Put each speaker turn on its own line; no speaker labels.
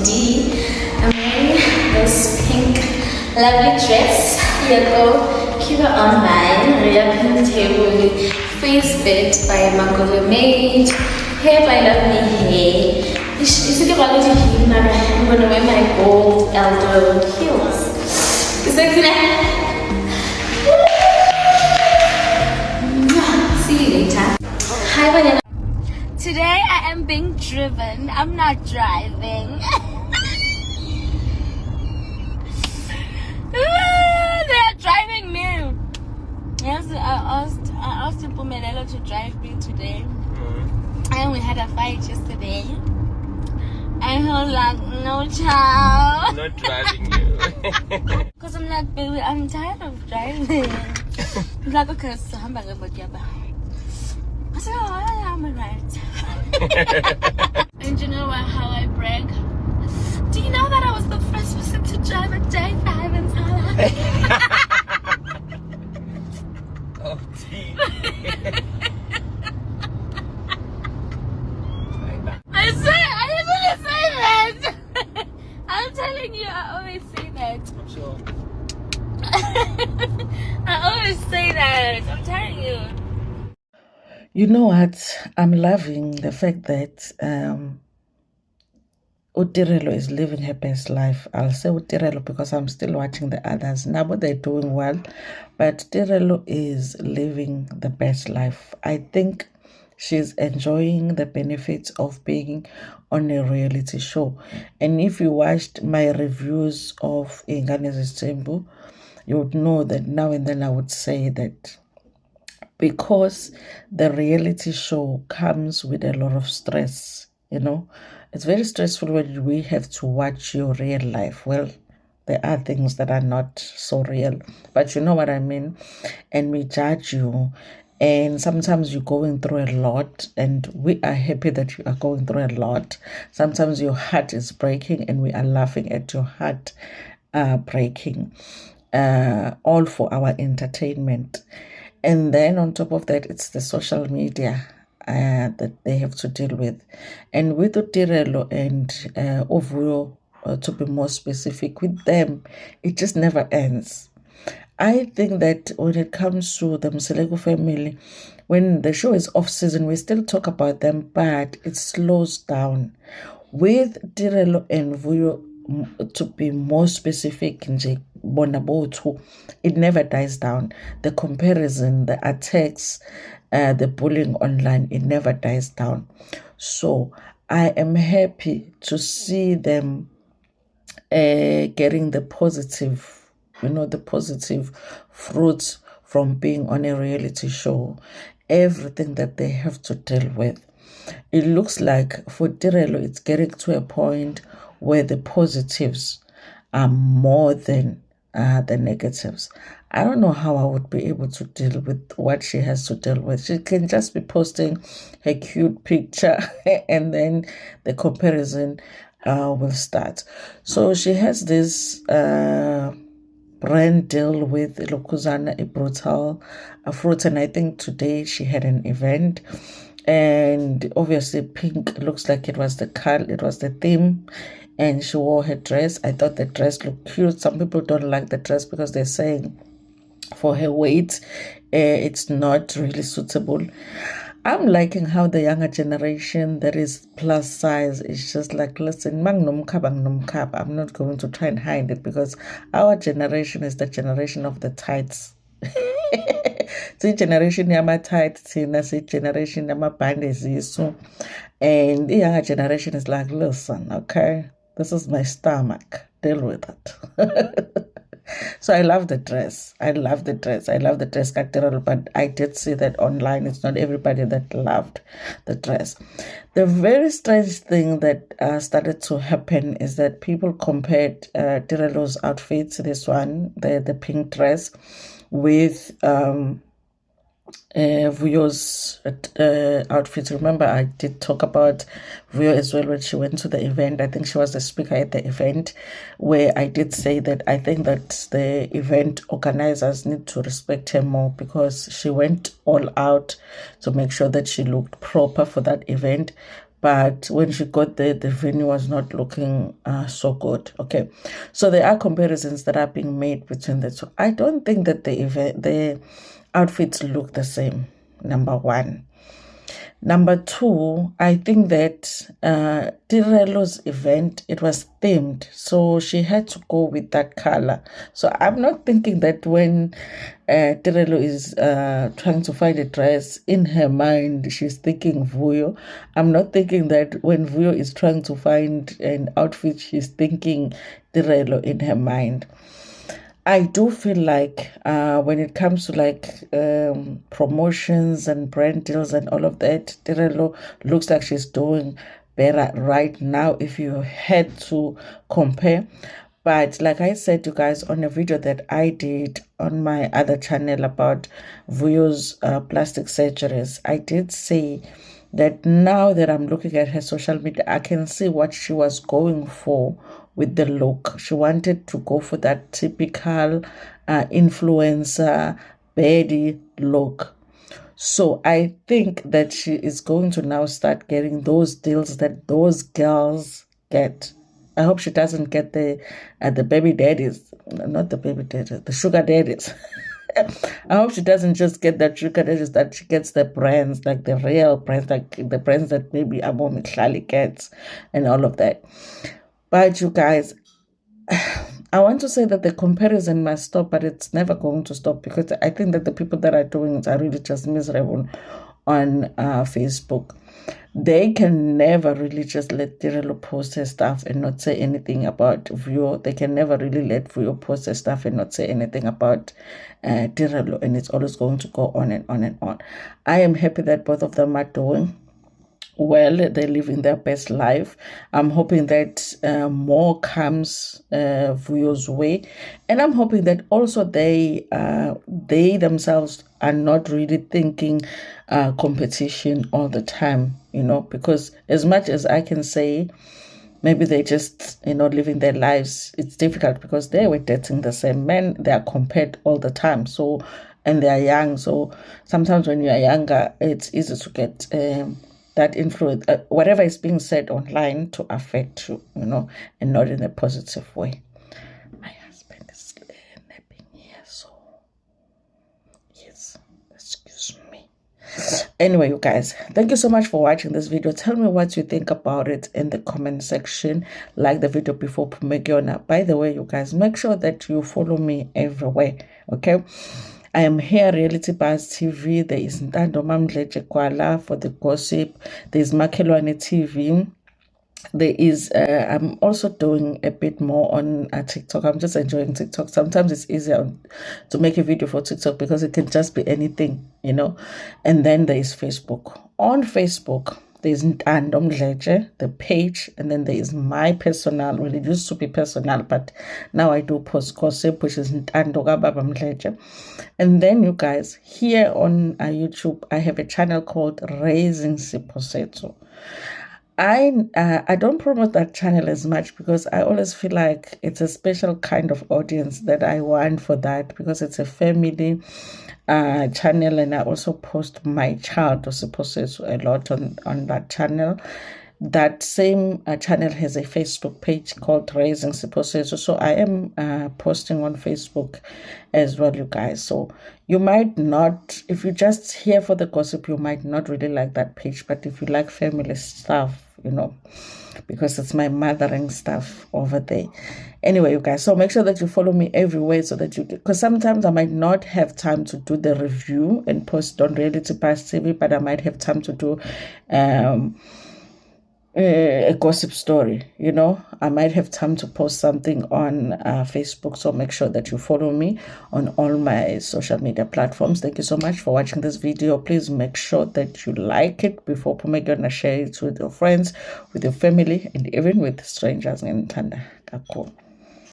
D. I'm wearing this pink lovely dress. Here go, keep it online. Real pink table, face bit by Magolo Maid. Hair by Lovely Hair. Is it about to heal? I'm gonna wear my gold elbow heels. Is that good? See you later. Hi, Vanilla. Today I am being driven. I'm not driving. They're driving me. Yes, I asked Pumelelo to drive me today. And we had a fight yesterday. And he was like, no child.
Not driving you.
Because I'm like, baby, I'm tired of driving. He's like, okay, so I'm back about you. I said, oh, I'm alright. And you know how I brag? Do you know that I was the first person to drive a J5 in Thailand?
Oh, gee.
I usually say that. I'm telling you, I always say that.
I'm sure.
I always say that. I'm telling you.
You know what? I'm loving the fact that Utirelo is living her best life. I'll say Utirelo because I'm still watching the others. Now, but they're doing well. But Utirelo is living the best life. I think she's enjoying the benefits of being on a reality show. And if you watched my reviews of Ingane's Tembu, you would know that now and then I would say that because the reality show comes with a lot of stress, you know. It's very stressful when we have to watch your real life. Well, there are things that are not so real, but you know what I mean. And we judge you, and sometimes you're going through a lot, and we are happy that you are going through a lot. Sometimes your heart is breaking, and we are laughing at your heart breaking, all for our entertainment. And then on top of that, it's the social media that they have to deal with. And with Utirelo and Ovuyo, to be more specific, with them, it just never ends. I think that when it comes to the Mseleko family, when the show is off season, we still talk about them, but it slows down. With Tirelo and Vuyo, to be more specific, it never dies down. The comparison, the attacks, the bullying online, it never dies down. So I am happy to see them getting the positive, the positive fruits from being on a reality show. Everything that they have to deal with. It looks like for Tirelo, it's getting to a point where the positives are more than the negatives. I don't know how I would be able to deal with what she has to deal with. She can just be posting her cute picture and then the comparison will start. So she has this brand deal with Lokuzana, a brutal fruit, and I think today she had an event. And obviously pink looks like it was the color, it was the theme, and she wore her dress. I thought the dress looked cute. Some people don't like the dress because they're saying for her weight it's not really suitable. I'm liking how the younger generation that is plus size is just like, listen, I'm not going to try and hide it because our generation is the generation of the tights. See generation yama-tight, see generation yama-bandezisu, and the younger generation is like, listen, okay, this is my stomach, deal with it. So I love the dress. I love the dress, but I did see that online it's not everybody that loved the dress. The very strange thing that started to happen is that people compared Tirelo's outfit, this one, the pink dress, with Vuyo's outfit. Remember, I did talk about Vuyo as well when she went to the event. I think she was the speaker at the event, where I did say that I think that the event organizers need to respect her more because she went all out to make sure that she looked proper for that event. but when she got there, the venue was not looking so good. Okay, so there are comparisons that are being made between the two. I don't think that the outfits look the same, number one. Number two, I think that Tirelo's event, it was themed, so she had to go with that color. So I'm not thinking that when Tirelo is trying to find a dress, in her mind she's thinking Vuyo. I'm not thinking that when Vuyo is trying to find an outfit, she's thinking Tirelo in her mind. I do feel like when it comes to like promotions and brand deals and all of that, Tirelo looks like she's doing better right now if you had to compare. But like I said, you guys, on a video that I did on my other channel about Vuyo's plastic surgeries, I did say that now that I'm looking at her social media, I can see what she was going for with the look. She wanted to go for that typical influencer baddie look. So I think that she is going to now start getting those deals that those girls get. I hope she doesn't get the baby daddies, not the baby daddies, the sugar daddies. I hope she doesn't just get that sugar daddies, that she gets the brands, like the real brands, like the brands that maybe Abo Miklali gets and all of that. But you guys, I want to say that the comparison must stop, but it's never going to stop, because I think that the people that are doing it are really just miserable on Facebook. They can never really just let Tirelo post her stuff and not say anything about Vuyo. They can never really let Vuyo post her stuff and not say anything about Tirelo, and it's always going to go on and on and on. I am happy that both of them are doing well. They're living their best life. I'm hoping that more comes Vuyo's way, and I'm hoping that also they themselves are not really thinking competition all the time, because as much as I can say maybe they just living their lives, it's difficult because they were dating the same men. They are compared all the time, so, and they are young, so sometimes when you are younger, it's easy to get that influence, whatever is being said online, to affect you, and not in a positive way. My husband is napping here, so yes, excuse me. Anyway, you guys, thank you so much for watching this video. Tell me what you think about it in the comment section. Like the video before Pumegiona. By the way, you guys, make sure that you follow me everywhere, okay? I am here, Reality Buzz TV. There is Ntando Mamdleje Kwala for the gossip. There is Makelwane TV. There is, I'm also doing a bit more on TikTok. I'm just enjoying TikTok. Sometimes it's easier to make a video for TikTok because it can just be anything, And then there is Facebook. On Facebook, there's Ntando Mdleje, the page, and then there is my personal. Well, it used to be personal, but now I do post gossip, which is Ntando Kababa Mdleje. And then, you guys, here on YouTube, I have a channel called Raising Siposetso. I don't promote that channel as much because I always feel like it's a special kind of audience that I want for that, because it's a family channel, and I also post my child Siposetso a lot on that channel. That same channel has a Facebook page called Raising Siposetso, so I am posting on Facebook as well, you guys. So you might not, if you just here for the gossip, you might not really like that page, but if you like family stuff, because it's my mothering stuff over there. Anyway, you guys, so make sure that you follow me everywhere so that because sometimes I might not have time to do the review and post on Reality Buzz TV, but I might have time to do a gossip story, I might have time to post something on Facebook. So make sure that you follow me on all my social media platforms. Thank you so much for watching this video. Please make sure that you like it before Pumegiona, share it with your friends, with your family, and even with strangers in Tanda.